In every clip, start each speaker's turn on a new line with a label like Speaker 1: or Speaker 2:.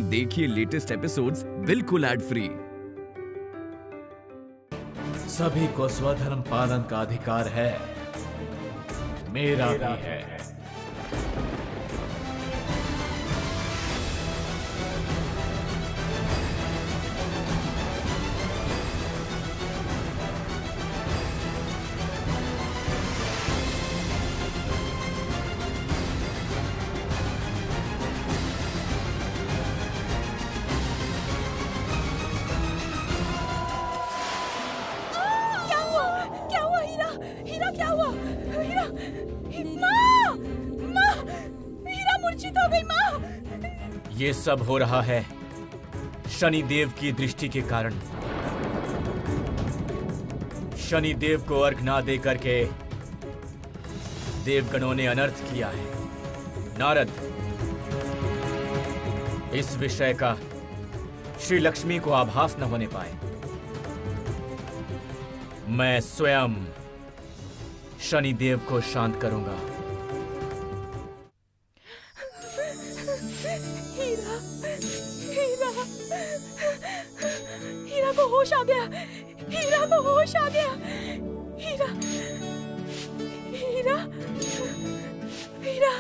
Speaker 1: देखिए latest episodes बिल्कुल ad free.
Speaker 2: सभी को स्वधर्म पालन का अधिकार है, मेरा भी है। ये सब हो रहा है शनिदेव की दृष्टि के कारण। शनिदेव को अर्घ ना दे करके देवगणों ने अनर्थ किया है। नारद, इस विषय का श्री लक्ष्मी को आभास न होने पाए। मैं स्वयं शनिदेव को शांत करूंगा।
Speaker 3: हीरा को होश आ गया। हीरा को होश आ गया। हीरा हीरा हीरा।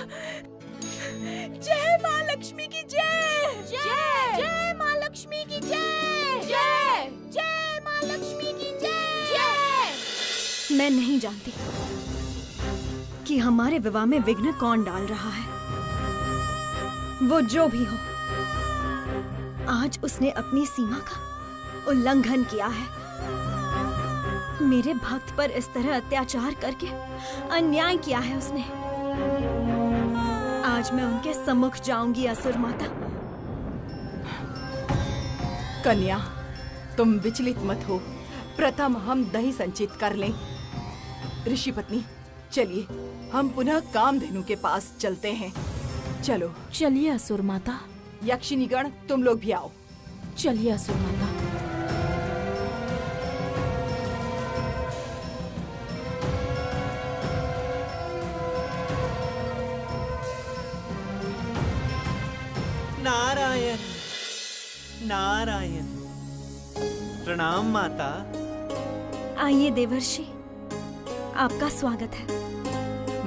Speaker 3: जय माँ लक्ष्मी की जय। जय जय माँ लक्ष्मी की जय। जय जय माँ लक्ष्मी की जय।
Speaker 4: मैं नहीं जानती कि हमारे विवाह में विघ्न कौन डाल रहा है। वो जो भी हो, आज उसने अपनी सीमा का उल्लंघन किया है। मेरे भक्त पर इस तरह अत्याचार करके अन्याय किया है उसने। आज मैं उनके सम्मुख जाऊंगी असुर माता।
Speaker 5: कन्या, तुम विचलित मत हो। प्रथम हम दही संचित कर लें। ऋषि पत्नी, चलिए हम पुनः कामधेनु के पास चलते हैं। चलो
Speaker 3: चलिए असुर माता।
Speaker 5: यक्षिणीगण, तुम लोग भी आओ।
Speaker 3: चलिए असुर माता।
Speaker 6: नारायण नारायण। प्रणाम माता।
Speaker 4: आइए देवर्षि, आपका स्वागत है।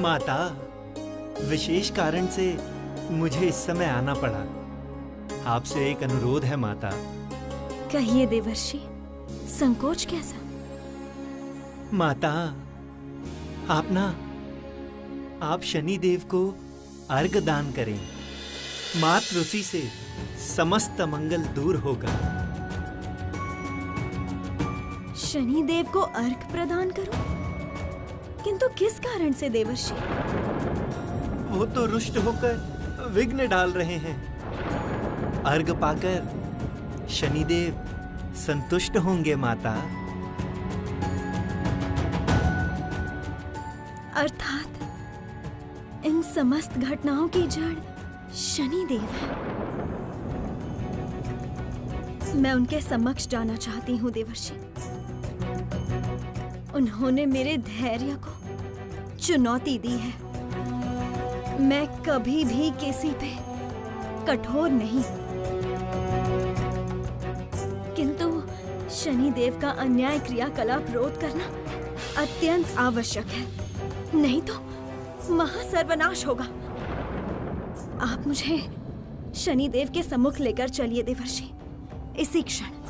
Speaker 6: माता, विशेष कारण से मुझे इस समय आना पड़ा। आपसे एक अनुरोध है माता।
Speaker 4: कहिए देवर्षि, संकोच कैसा?
Speaker 6: माता, आप शनिदेव को अर्घ दान करें। मात्र उसी से समस्त मंगल दूर होगा।
Speaker 4: शनिदेव को अर्घ प्रदान करूं? किंतु किस कारण से देवर्षि?
Speaker 6: वो तो रुष्ट होकर विघ्न डाल रहे हैं। अर्घ पाकर शनिदेव संतुष्ट होंगे माता।
Speaker 4: अर्थात इन समस्त घटनाओं की जड़ शनिदेव है। मैं उनके समक्ष जाना चाहती हूँ देवर्षि। उन्होंने मेरे धैर्य को चुनौती दी है। मैं कभी भी किसी पे कठोर नहीं, किंतु शनिदेव का अन्याय क्रियाकलाप रोध करना अत्यंत आवश्यक है, नहीं तो महासर्वनाश होगा। आप मुझे शनिदेव के सम्मुख लेकर चलिए देवर्षि, इसी क्षण।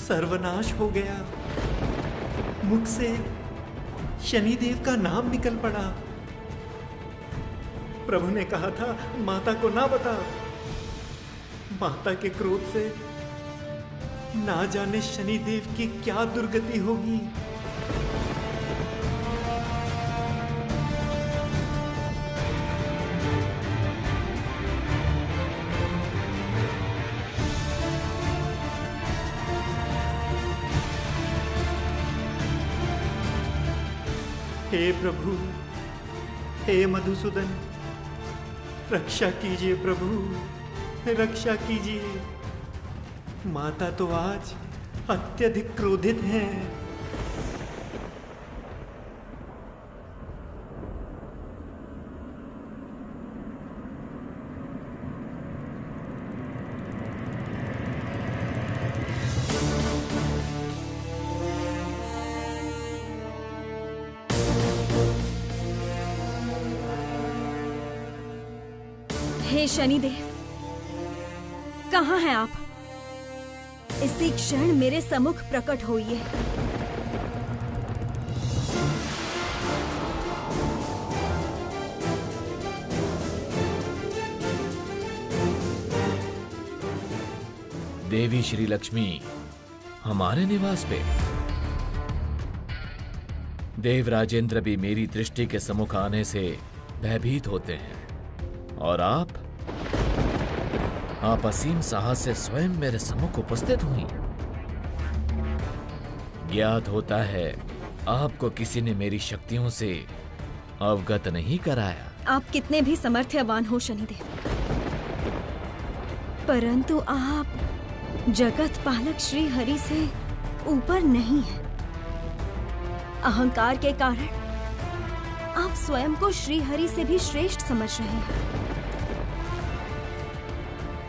Speaker 6: सर्वनाश हो गया। मुख से शनिदेव का नाम निकल पड़ा। प्रभु ने कहा था माता को ना बता। माता के क्रोध से ना जाने शनिदेव की क्या दुर्गति होगी। हे प्रभु, हे मधुसूदन, रक्षा कीजिए प्रभु, रक्षा कीजिए। माता तो आज अत्यधिक क्रोधित हैं।
Speaker 4: हे शनिदेव, कहाँ हैं आप? इसी क्षण मेरे सम्मुख प्रकट होइए।
Speaker 2: देवी श्री लक्ष्मी हमारे निवास पे। देव राजेंद्र भी मेरी दृष्टि के सम्मुख आने से भयभीत होते हैं, और आप असीम साहस से स्वयं मेरे सम्मुख उपस्थित हुई। ज्ञात होता है आपको किसी ने मेरी शक्तियों से अवगत नहीं कराया।
Speaker 4: आप कितने भी समर्थ्यवान हो शनिदेव, परंतु आप जगत पालक श्री हरि से ऊपर नहीं हैं। अहंकार के कारण आप स्वयं को श्री हरि से भी श्रेष्ठ समझ रहे हैं,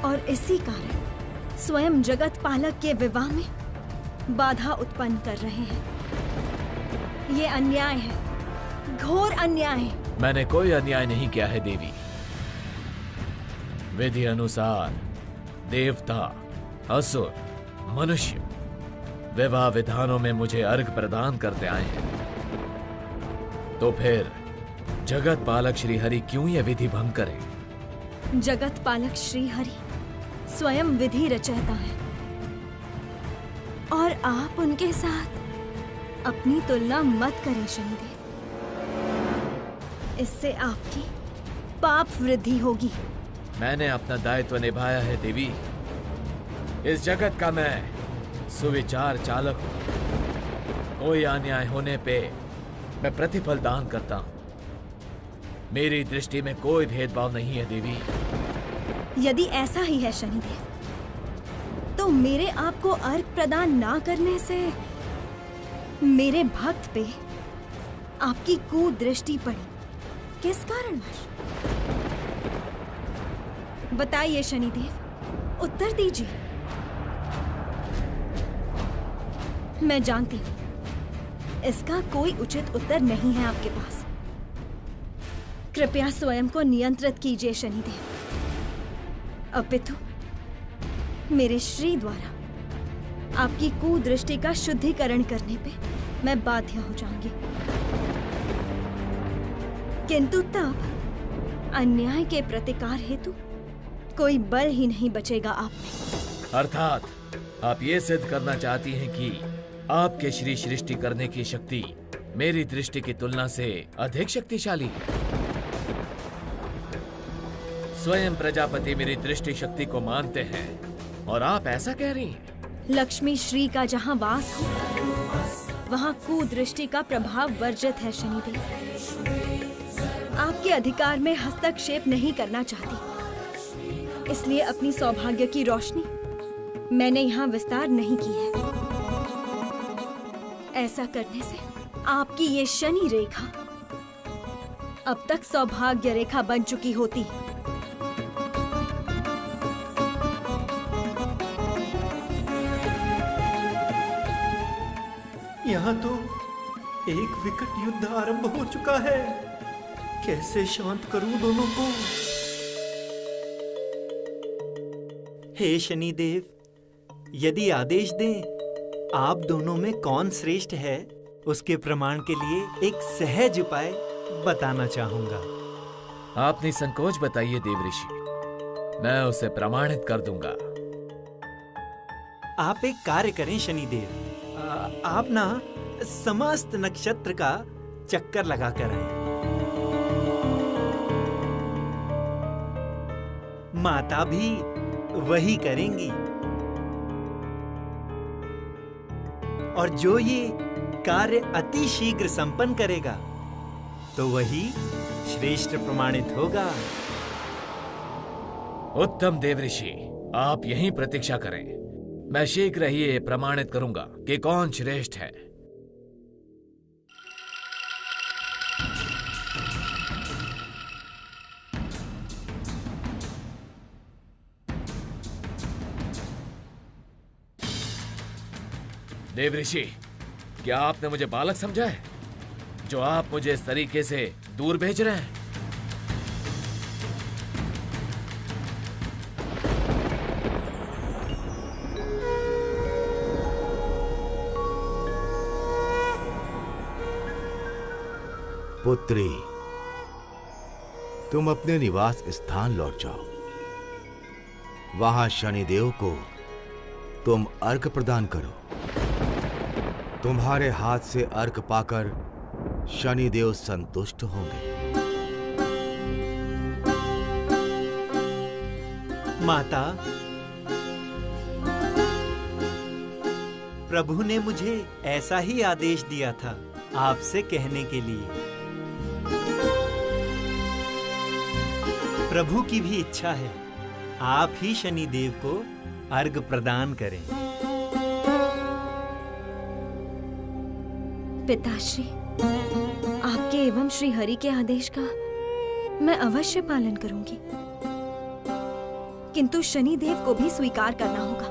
Speaker 4: और इसी कारण स्वयं जगत पालक के विवाह में बाधा उत्पन्न कर रहे हैं। ये अन्याय है, घोर अन्याय है।
Speaker 2: मैंने कोई अन्याय नहीं किया है देवी। विधि अनुसार देवता, असुर, मनुष्य विवाह विधानों में मुझे अर्घ प्रदान करते आए हैं, तो फिर जगत पालक श्री हरि क्यों यह विधि भंग करे?
Speaker 4: जगत पालक श्री हरि स्वयं विधि रचयिता है, और आप उनके साथ अपनी तुलना मत करें शनिदेव। इससे आपकी पाप वृद्धि होगी।
Speaker 2: मैंने अपना दायित्व निभाया है देवी। इस जगत का मैं सुविचार चालक हूं। कोई अन्याय होने पे मैं प्रतिफल दान करता हूं। मेरी दृष्टि में कोई भेदभाव नहीं है देवी।
Speaker 4: यदि ऐसा ही है शनिदेव, तो मेरे आपको अर्घ प्रदान ना करने से मेरे भक्त पे आपकी कुदृष्टि पड़ी। किस कारणवश? बताइए शनिदेव, उत्तर दीजिए। मैं जानती हूं इसका कोई उचित उत्तर नहीं है आपके पास। कृपया स्वयं को नियंत्रित कीजिए शनिदेव, अपितु मेरे श्री द्वारा आपकी कुदृष्टि का शुद्धिकरण करने पे मैं बाध्य हो जाऊंगी। किंतु तब अन्याय के प्रतिकार हेतु कोई बल ही नहीं बचेगा आप में।
Speaker 2: अर्थात आप ये सिद्ध करना चाहती हैं कि आपके श्री सृष्टि करने की शक्ति मेरी दृष्टि की तुलना से अधिक शक्तिशाली है। स्वयं प्रजापति मेरी दृष्टि शक्ति को मानते हैं, और आप ऐसा कह रही हैं?
Speaker 4: लक्ष्मी श्री का जहाँ वास हो, वहाँ कुदृष्टि का प्रभाव वर्जित है शनिदेव। आपके अधिकार में हस्तक्षेप नहीं करना चाहती, इसलिए अपनी सौभाग्य की रोशनी मैंने यहाँ विस्तार नहीं की है। ऐसा करने से आपकी ये शनि रेखा अब तक सौभाग्य रेखा बन चुकी होती।
Speaker 6: यहाँ तो एक विकट युद्ध आरंभ हो चुका है। कैसे शांत करूं दोनों को? हे शनिदेव, यदि आदेश दें, आप दोनों में कौन श्रेष्ठ है, उसके प्रमाण के लिए एक सहज उपाय बताना चाहूंगा।
Speaker 2: आप निसंकोच बताइए देव ऋषि, मैं उसे प्रमाणित कर दूंगा।
Speaker 6: आप एक कार्य करें शनिदेव, आप ना समस्त नक्षत्र का चक्कर लगा कर आए। माता भी वही करेंगी, और जो ये कार्य अति शीघ्र संपन्न करेगा तो वही श्रेष्ठ प्रमाणित होगा।
Speaker 2: उत्तम देवऋषि, आप यहीं प्रतीक्षा करें। मैं शीघ्र ही ये प्रमाणित करूंगा कि कौन श्रेष्ठ है। देवऋषि, क्या आपने मुझे बालक समझा है जो आप मुझे इस तरीके से दूर भेज रहे हैं?
Speaker 7: पुत्री, तुम अपने निवास स्थान लौट जाओ। वहां शनिदेव को तुम अर्घ प्रदान करो। तुम्हारे हाथ से अर्घ पाकर शनिदेव संतुष्ट होंगे।
Speaker 6: माता, प्रभु ने मुझे ऐसा ही आदेश दिया था आपसे कहने के लिए। प्रभु की भी इच्छा है आप ही शनिदेव को अर्घ प्रदान करें।
Speaker 4: पिताश्री, आपके एवं श्री हरि के आदेश का मैं अवश्य पालन करूंगी, किंतु शनिदेव को भी स्वीकार करना होगा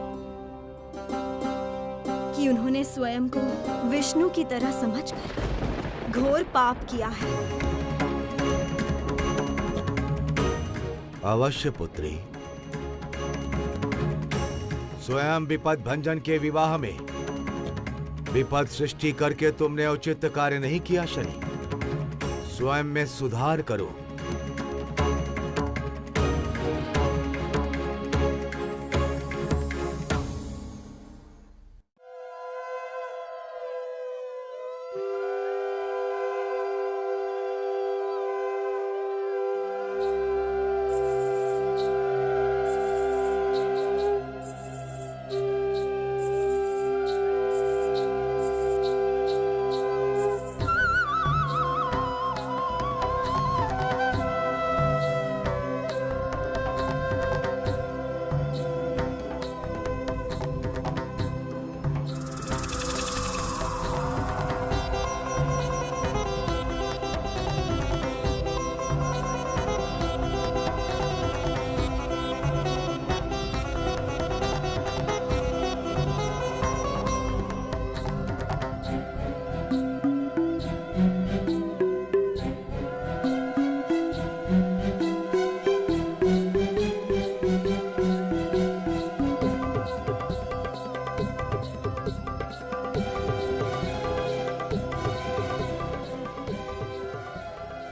Speaker 4: कि उन्होंने स्वयं को विष्णु की तरह समझकर घोर पाप किया है।
Speaker 7: अवश्य पुत्री, स्वयं विपद भंजन के विवाह में विपद सृष्टि करके तुमने उचित कार्य नहीं किया शनि। स्वयं में सुधार करो।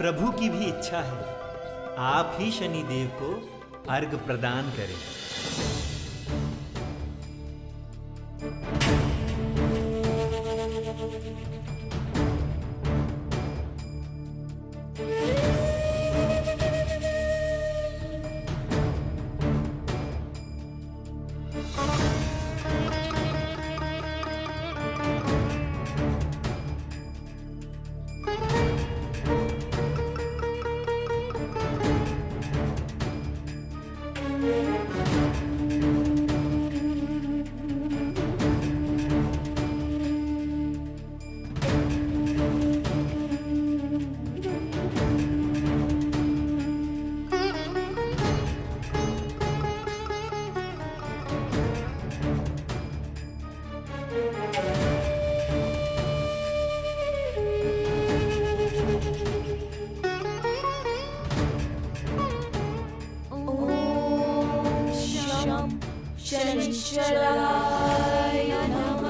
Speaker 6: प्रभु की भी इच्छा है आप ही शनिदेव को अर्घ प्रदान करें।
Speaker 3: शनिश्चराय नमः।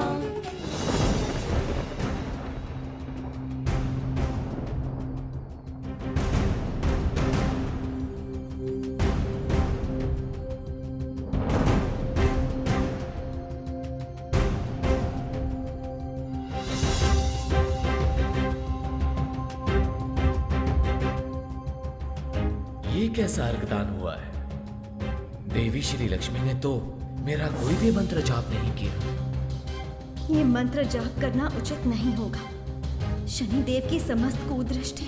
Speaker 2: ये कैसा अर्घदान हुआ है? देवी श्री लक्ष्मी ने तो मेरा कोई भी मंत्र जाप नहीं किया।
Speaker 4: ये मंत्र जाप करना उचित नहीं होगा। शनिदेव की समस्त कुदृष्टि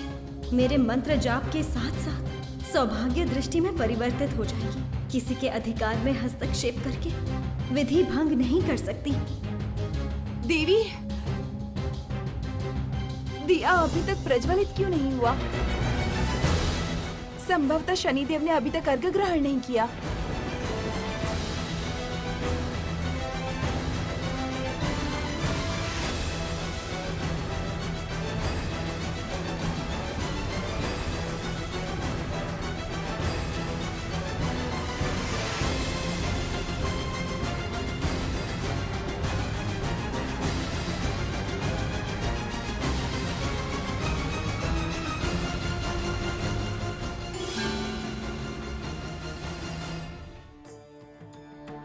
Speaker 4: मेरे मंत्र जाप के साथ साथ सौभाग्य दृष्टि में परिवर्तित हो जाएगी। किसी के अधिकार में हस्तक्षेप करके विधि भंग नहीं कर सकती।
Speaker 5: देवी, दिया अभी तक प्रज्वलित क्यों नहीं हुआ? संभवतः शनिदेव ने अभी तक अर्घ्य ग्रहण नहीं किया।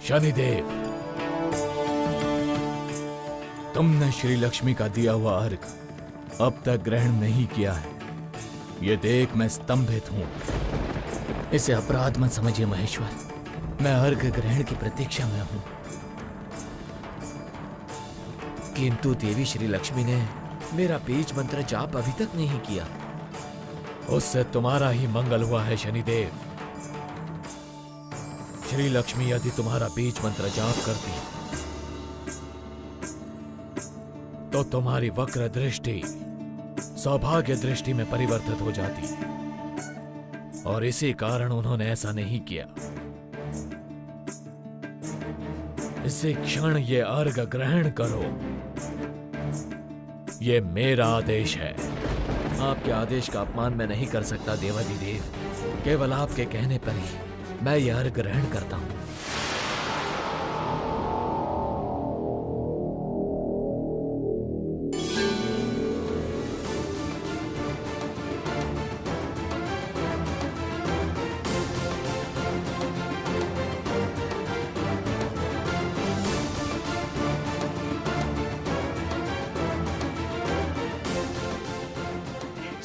Speaker 2: शनिदेव, तुमने श्री लक्ष्मी का दिया हुआ अर्घ अब तक ग्रहण नहीं किया है। ये देख मैं स्तंभित हूं। इसे अपराध मत समझिए महेश्वर, मैं अर्घ्य ग्रहण की प्रतीक्षा में हूं। किंतु देवी श्री लक्ष्मी ने मेरा बीज मंत्र जाप अभी तक नहीं किया। उससे तुम्हारा ही मंगल हुआ है शनिदेव। श्री लक्ष्मी यदि तुम्हारा बीज मंत्र जाप करती तो तुम्हारी वक्र दृष्टि सौभाग्य दृष्टि में परिवर्तित हो जाती, और इसी कारण उन्होंने ऐसा नहीं किया। इसी क्षण ये अर्घ ग्रहण करो, ये मेरा आदेश है। आपके आदेश का अपमान मैं नहीं कर सकता देवाधिदेव। केवल आपके कहने पर ही मैं यह अर्घ ग्रहण करता हूं।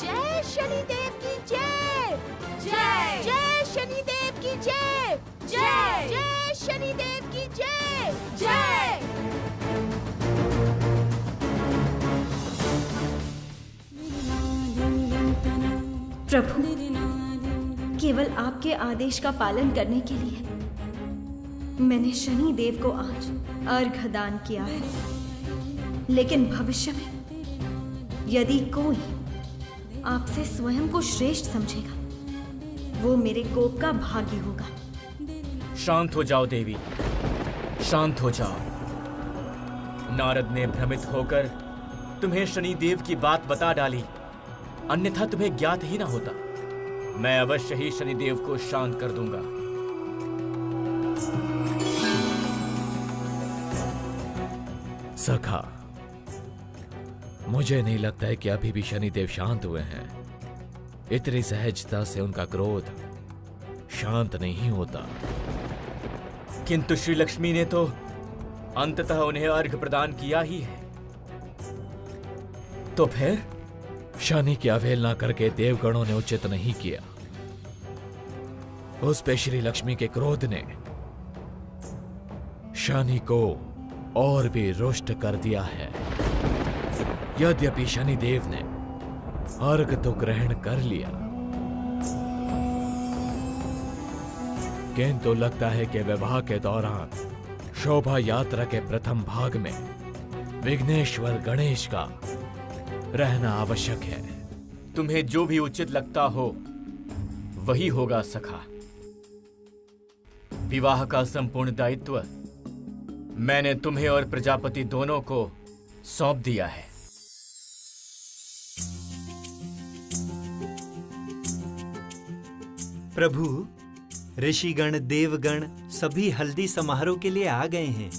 Speaker 3: जय शनिदेव की जय। जय जय शनिदेव की जय। जय जय शनिदेव की जय। जय।
Speaker 4: प्रभु, केवल आपके आदेश का पालन करने के लिए मैंने शनि देव को आज अर्घ दान किया है। लेकिन भविष्य में यदि कोई आपसे स्वयं को श्रेष्ठ समझेगा, वो मेरे कोप का भागी होगा।
Speaker 8: शांत हो जाओ देवी, शांत हो जाओ। नारद ने भ्रमित होकर तुम्हें शनिदेव की बात बता डाली, अन्यथा तुम्हें ज्ञात ही ना होता। मैं अवश्य ही शनिदेव को शांत कर दूंगा।
Speaker 2: सखा, मुझे नहीं लगता है कि अभी भी शनिदेव शांत हुए हैं। इतनी सहजता से उनका क्रोध शांत नहीं होता।
Speaker 8: किंतु श्री लक्ष्मी ने तो अंततः उन्हें अर्घ प्रदान किया ही है। तो फिर
Speaker 2: शनि की अवहेलना करके देवगणों ने उचित नहीं किया। उस पे श्री लक्ष्मी के क्रोध ने शनि को और भी रुष्ट कर दिया है। यद्यपि शनिदेव ने अर्घ तो ग्रहण कर लिया, किंतु लगता है कि विवाह के दौरान शोभा यात्रा के प्रथम भाग में विघ्नेश्वर गणेश का रहना आवश्यक है।
Speaker 8: तुम्हें जो भी उचित लगता हो वही होगा सखा। विवाह का संपूर्ण दायित्व मैंने तुम्हें और प्रजापति दोनों को सौंप दिया है।
Speaker 6: प्रभु, ऋषिगण देवगण सभी हल्दी समारोह के लिए आ गए हैं।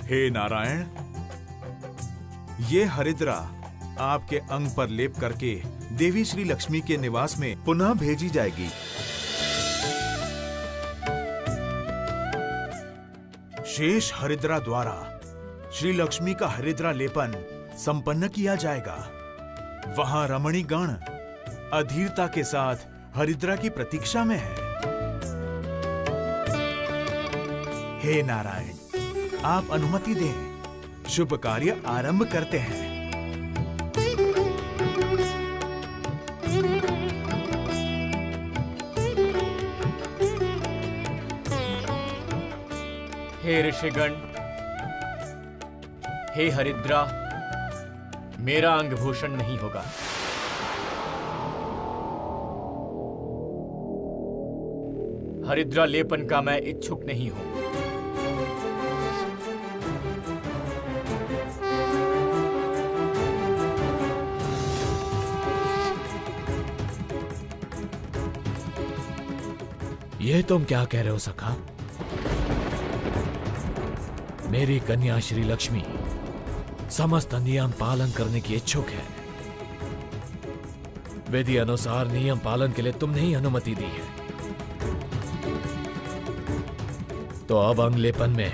Speaker 9: हे नारायण, ये हरिद्रा आपके अंग पर लेप करके देवी श्री लक्ष्मी के निवास में पुनः भेजी जाएगी। शेष हरिद्रा द्वारा श्री लक्ष्मी का हरिद्रा लेपन संपन्न किया जाएगा। वहां रमणीगण अधीरता के साथ हरिद्रा की प्रतीक्षा में है। हे नारायण, आप अनुमति दें, शुभ कार्य आरंभ करते हैं।
Speaker 8: हे ऋषिगण, हे हरिद्रा, मेरा अंगभूषण नहीं होगा। हरिद्रा लेपन का मैं इच्छुक नहीं हूं।
Speaker 2: ये तुम क्या कह रहे हो सखा? मेरी कन्या श्री लक्ष्मी समस्त नियम पालन करने की इच्छुक है। विधि अनुसार नियम पालन के लिए तुमने ही अनुमति दी है, तो अब अंगलेपन में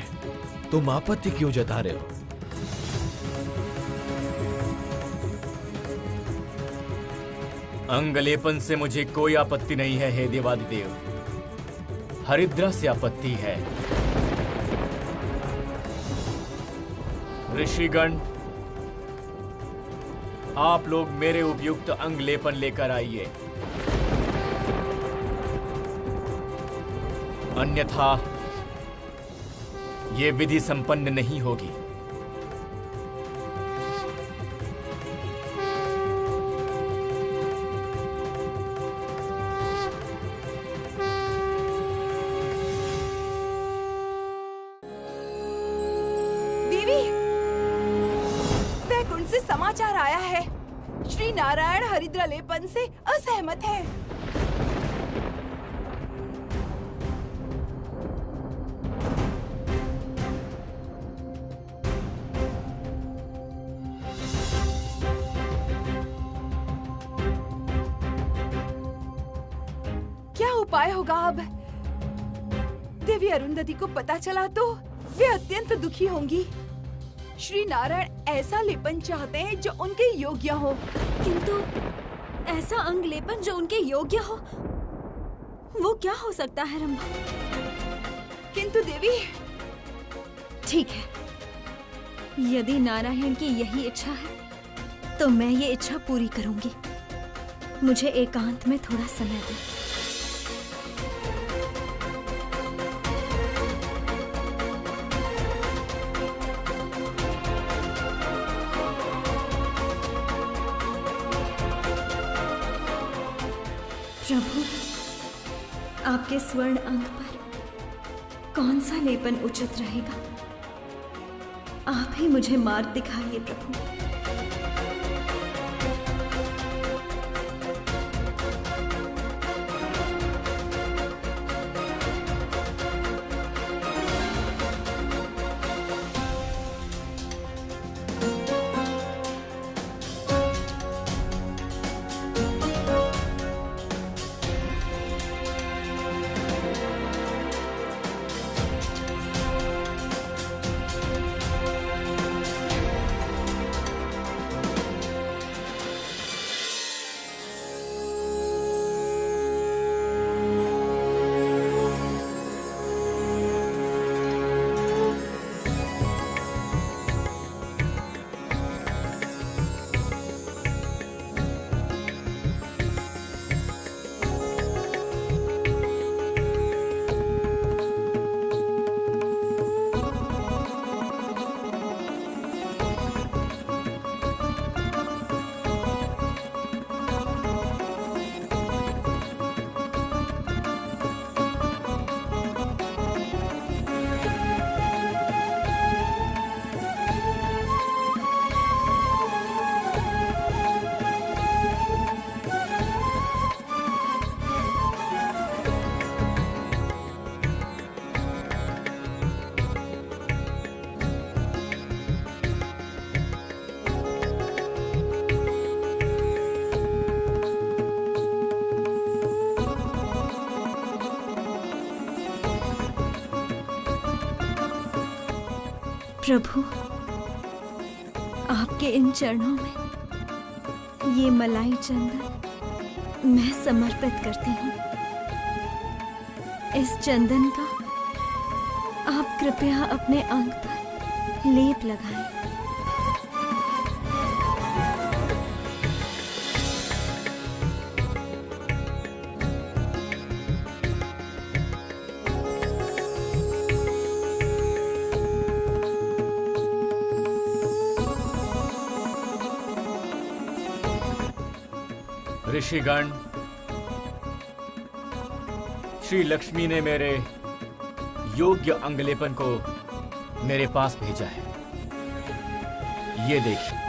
Speaker 2: तुम आपत्ति क्यों जता रहे हो?
Speaker 8: अंगलेपन से मुझे कोई आपत्ति नहीं है हे देवादिदेव। हरिद्रा से आपत्ति है। ऋषिगण, आप लोग मेरे उपयुक्त अंगलेपन लेकर आइए, अन्यथा ये विधि संपन्न नहीं होगी।
Speaker 5: समाचार आया है, श्री नारायण हरिद्रा लेपन से असहमत है। क्या उपाय होगा अब? देवी अरुंधति को पता चला तो वे अत्यंत दुखी होंगी। श्री नारायण ऐसा लेपन चाहते हैं जो उनके योग्य हो।
Speaker 4: किंतु ऐसा अंग लेपन जो उनके योग्य हो, वो क्या हो सकता है रंभा?
Speaker 5: किंतु देवी,
Speaker 4: ठीक है, यदि नारायण की यही इच्छा है तो मैं ये इच्छा पूरी करूंगी। मुझे एकांत में थोड़ा समय दो। प्रभु, आपके स्वर्ण अंग पर कौन सा लेपन उचित रहेगा? आप ही मुझे मार्ग दिखाइए प्रभु। प्रभु, आपकी के इन चरणों में ये मलाई चंदन मैं समर्पित करती हूँ। इस चंदन का आप कृपया अपने अंग पर लेप लगाएं।
Speaker 8: ऋषिगण, श्री लक्ष्मी ने मेरे योग्य अंगलेपन को मेरे पास भेजा है। ये देखिए।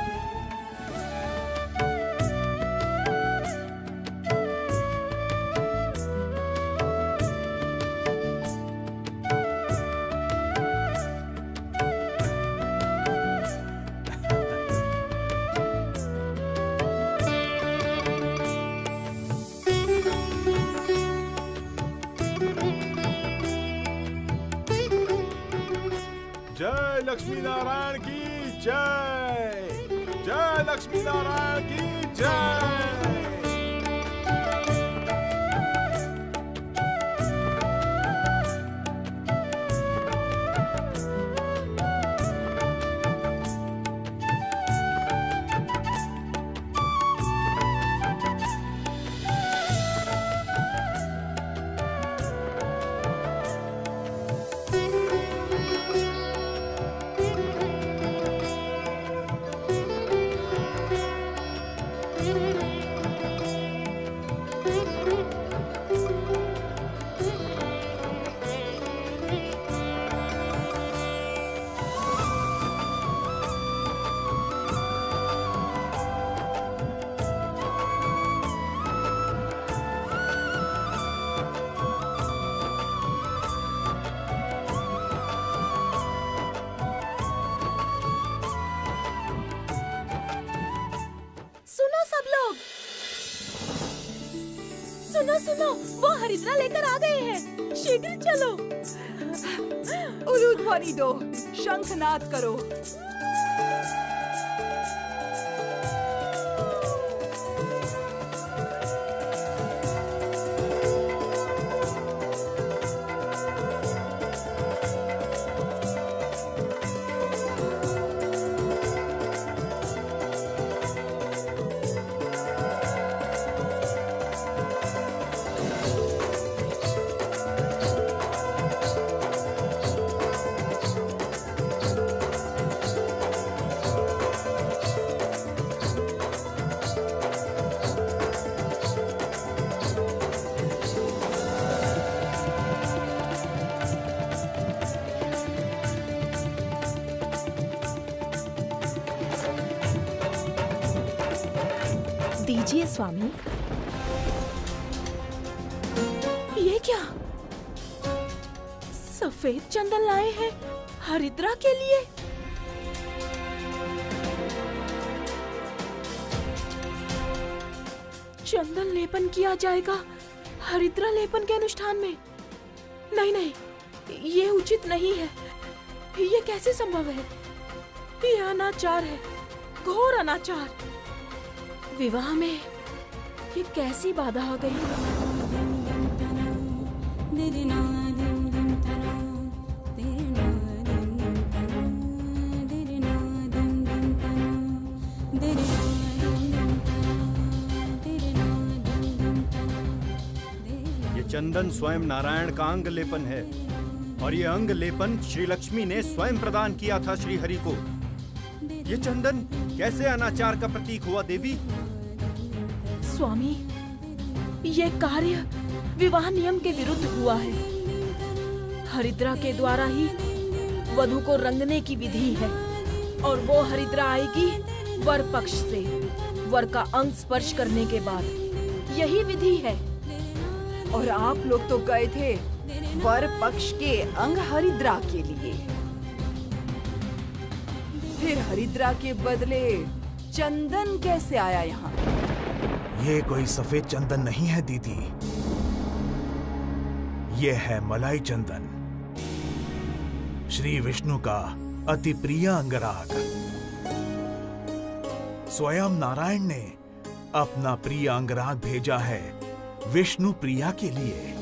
Speaker 9: जय लक्ष्मी नारायण की जय। जय लक्ष्मी नारायण की जय।
Speaker 3: सुनो सब लोग, सुनो सुनो, वो हरिद्रा लेकर आ गए हैं। शीघ्र चलो।
Speaker 5: उलूध्वनि दो, शंखनाद करो।
Speaker 3: दीजिए स्वामी। ये क्या? सफेद चंदन लाए हैं हरिद्रा के लिए। चंदन लेपन किया जाएगा हरिद्रा लेपन के अनुष्ठान में। नहीं नहीं, ये उचित नहीं है। ये कैसे संभव है? ये अनाचार है, घोर अनाचार। विवाह में ये कैसी बाधा आ गई?
Speaker 10: ये चंदन स्वयं नारायण का अंग लेपन है और ये अंग लेपन श्री लक्ष्मी ने स्वयं प्रदान किया था श्री हरि को। ये चंदन कैसे अनाचार का प्रतीक हुआ देवी?
Speaker 3: स्वामी, ये कार्य विवाह नियम के विरुद्ध हुआ है। हरिद्रा के द्वारा ही वधु को रंगने की विधि है और वो हरिद्रा आएगी वर पक्ष से, वर का अंग स्पर्श करने के बाद। यही विधि है।
Speaker 5: और आप लोग तो गए थे वर पक्ष के अंग हरिद्रा के लिए, फिर हरिद्रा के बदले चंदन कैसे आया यहाँ?
Speaker 9: ये कोई सफेद चंदन नहीं है दीदी, ये है मलाई चंदन, श्री विष्णु का अति प्रिय अंगराग। स्वयं नारायण ने अपना प्रिय अंगराग भेजा है विष्णु प्रिया के लिए।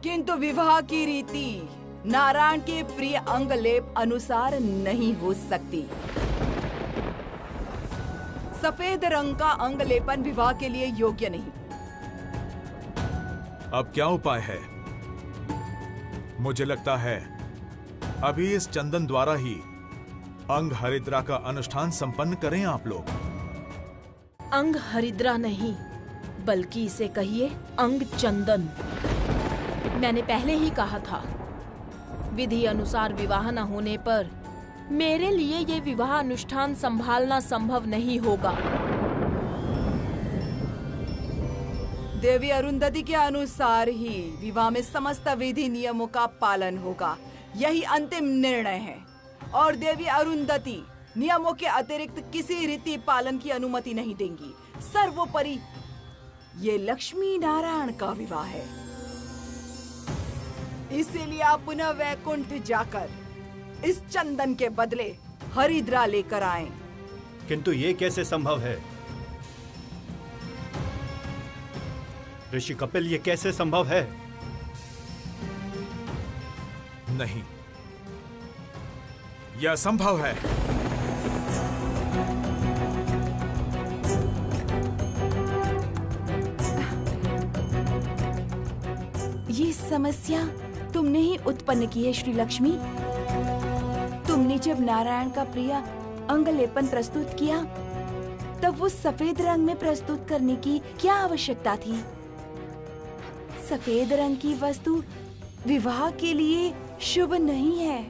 Speaker 5: किंतु विवाह की रीति नारायण के प्रिय अंगलेप अनुसार नहीं हो सकती। सफेद रंग का अंगलेपन विवाह के लिए योग्य नहीं।
Speaker 9: अब क्या उपाय है? मुझे लगता है अभी इस चंदन द्वारा ही अंग हरिद्रा का अनुष्ठान संपन्न करें आप लोग।
Speaker 3: अंग हरिद्रा नहीं, बल्कि इसे कहिए अंग चंदन। मैंने पहले ही कहा था, विधि अनुसार विवाह न होने पर मेरे लिए ये विवाह अनुष्ठान संभालना संभव नहीं होगा।
Speaker 5: देवी अरुंधति के अनुसार ही विवाह में समस्त विधि नियमों का पालन होगा, यही अंतिम निर्णय है। और देवी अरुंधति नियमों के अतिरिक्त किसी रीति पालन की अनुमति नहीं देंगी। सर्वोपरि ये लक्ष्मी नारायण का विवाह है, इसीलिए आप पुनः वैकुंठ जाकर इस चंदन के बदले हरिद्रा लेकर आएं।
Speaker 10: किंतु ये कैसे संभव है ऋषि कपिल, ये कैसे संभव है?
Speaker 9: नहीं, यह असंभव है।
Speaker 5: ये समस्या तुमने ही उत्पन्न की है श्री लक्ष्मी। तुमने जब नारायण का प्रिय अंगलेपन प्रस्तुत किया तब वो सफेद रंग में प्रस्तुत करने की क्या आवश्यकता थी? सफेद रंग की वस्तु विवाह के लिए शुभ नहीं है।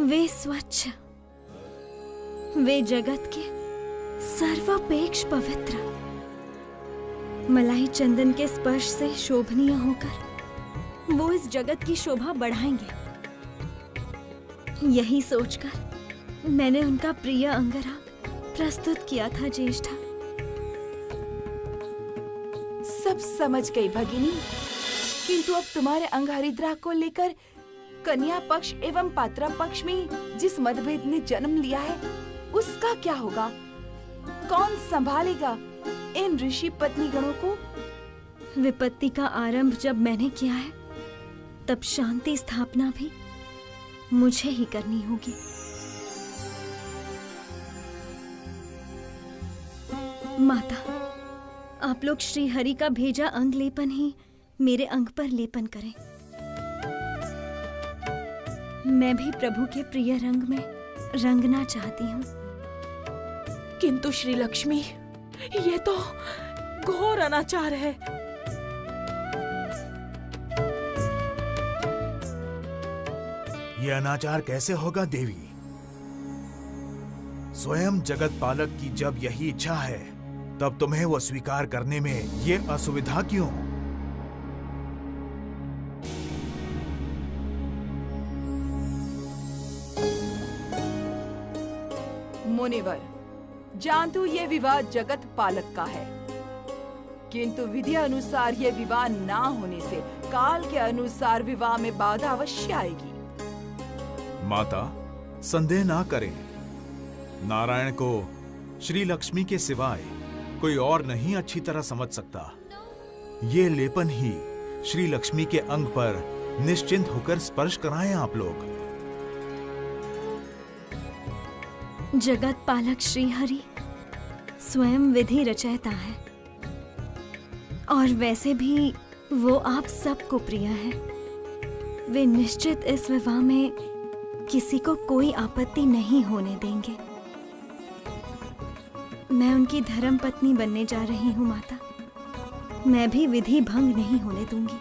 Speaker 4: वे स्वच्छ, वे जगत के सर्वापेक्ष पवित्र, मलाई चंदन के स्पर्श से शोभनीय होकर वो इस जगत की शोभा बढ़ाएंगे। यही सोचकर मैंने उनका प्रिय अंगराग प्रस्तुत किया था ज्येष्ठा।
Speaker 5: सब समझ गई भगिनी, किंतु अब तुम्हारे अंग हरिद्रा को लेकर कन्या पक्ष एवं पात्रा पक्ष में जिस मतभेद ने जन्म लिया है उसका क्या होगा? कौन संभालेगा इन ऋषि पत्नी गणों को?
Speaker 4: विपत्ति का आरंभ जब मैंने किया है तब शांति स्थापना भी मुझे ही करनी होगी। माता, आप लोग श्री हरि का भेजा अंग लेपन ही मेरे अंग पर लेपन करें। मैं भी प्रभु के प्रिय रंग में रंगना चाहती हूँ।
Speaker 3: किंतु श्री लक्ष्मी, ये तो घोर अनाचार है।
Speaker 9: यह अनाचार कैसे होगा देवी? स्वयं जगत पालक की जब यही इच्छा है तब तुम्हें वो स्वीकार करने में ये असुविधा क्यों?
Speaker 5: मुनिवर, जानतु ये विवाह जगत पालक का है, किंतु विधि अनुसार ये विवाह ना होने से काल के अनुसार विवाह में बाधा अवश्य आएगी।
Speaker 9: माता, संदेह ना करें। नारायण को श्री लक्ष्मी के सिवाय कोई और नहीं अच्छी तरह समझ सकता। ये लेपन ही श्री लक्ष्मी के अंग पर निश्चिंत होकर स्पर्श कराएं आप लोग।
Speaker 4: जगत पालक श्री हरि स्वयं विधि रचयिता है और वैसे भी वो आप सबको प्रिय है। वे निश्चित इस विवाह में किसी को कोई आपत्ति नहीं होने देंगे। मैं उनकी धर्म पत्नी बनने जा रही हूँ माता। मैं भी विधि भंग नहीं होने दूंगी।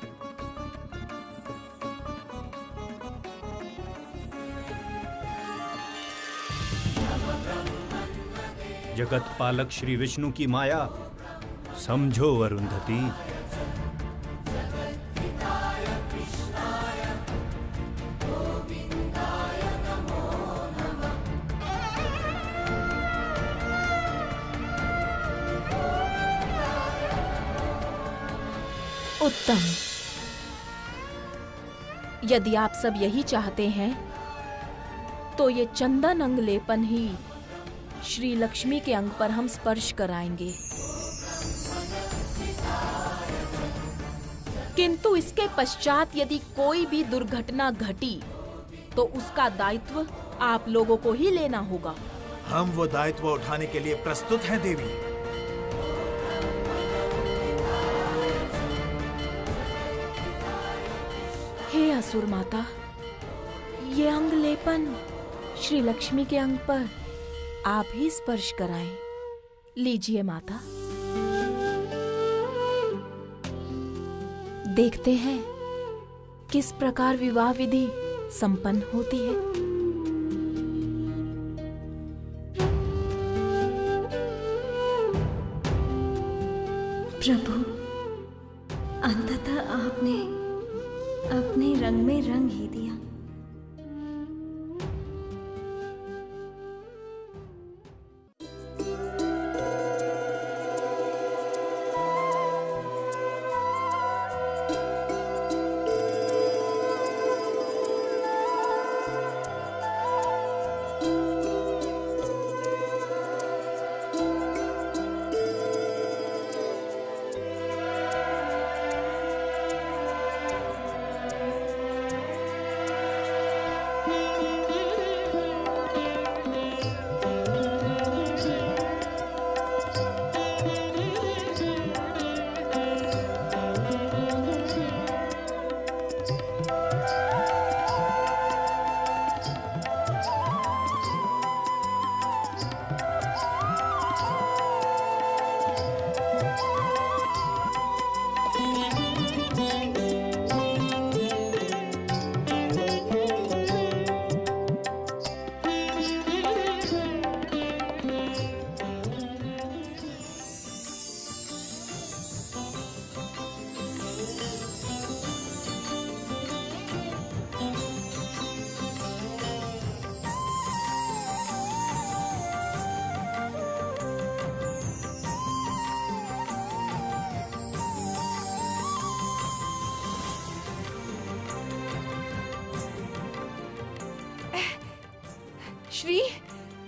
Speaker 10: जगत पालक श्री विष्णु की माया समझो अरुंधति।
Speaker 3: उत्तम। यदि आप सब यही चाहते हैं तो ये चंदन अंग लेपन ही श्री लक्ष्मी के अंग पर हम स्पर्श कराएंगे। किंतु इसके पश्चात यदि कोई भी दुर्घटना घटी तो उसका दायित्व आप लोगों को ही लेना होगा।
Speaker 9: हम वो दायित्व उठाने के लिए प्रस्तुत हैं देवी।
Speaker 3: हे असुर माता, ये अंग लेपन श्री लक्ष्मी के अंग पर आप ही स्पर्श कराएं। लीजिए माता। देखते हैं किस प्रकार विवाह विधि संपन्न होती है।
Speaker 4: प्रभु, अंततः आपने अपने रंग में रंग ही दिया।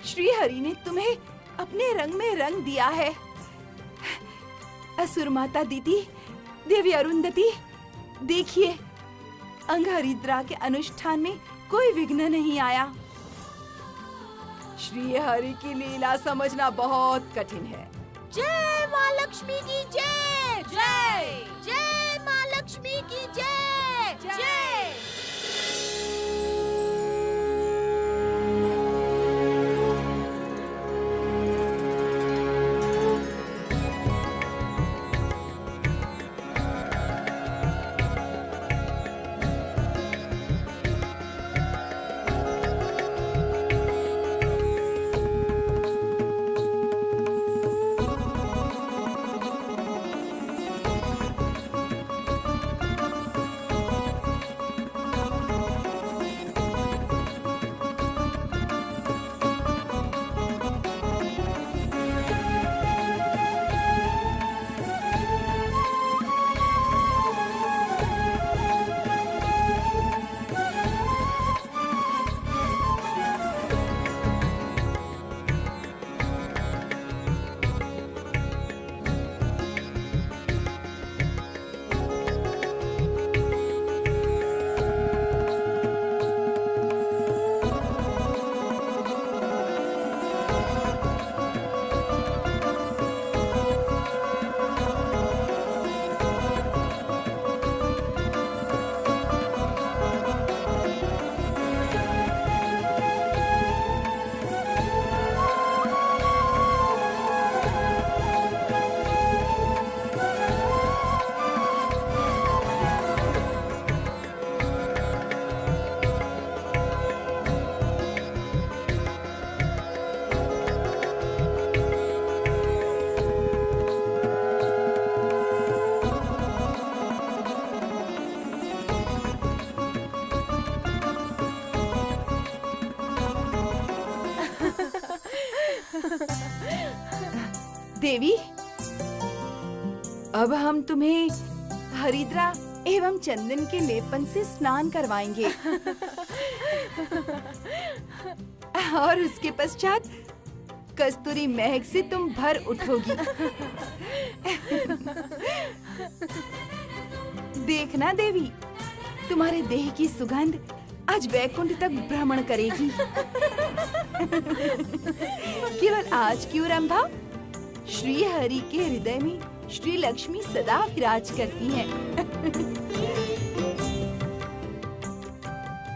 Speaker 5: श्री हरि ने तुम्हें अपने रंग में रंग दिया है। असुर माता दीदी, देवी अरुंधति, देखिए अंग हरिद्रा के अनुष्ठान में कोई विघ्न नहीं आया। श्री हरि की लीला समझना बहुत कठिन है।
Speaker 3: जय माँ लक्ष्मी की जय। जय जय माँ लक्ष्मी की जय। जय।
Speaker 5: देवी, अब हम तुम्हें हरिद्रा एवं चंदन के लेपन से स्नान करवाएंगे। और उसके पश्चात कस्तूरी महक से तुम भर उठोगी। देखना देवी, तुम्हारे देह की सुगंध आज वैकुंठ तक भ्रमण करेगी। केवल आज क्यों रंभा, श्री हरि के हृदय में श्री लक्ष्मी सदा विराज करती हैं।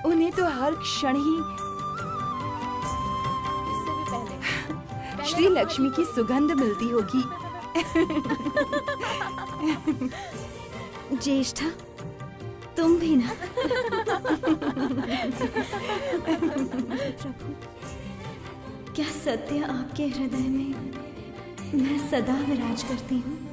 Speaker 5: उन्हें तो हर क्षण ही श्री लक्ष्मी की सुगंध मिलती होगी।
Speaker 4: ज्येष्ठा, तुम भी ना। प्रभु, क्या सत्य आपके हृदय में मैं सदा विराज करती हूँ?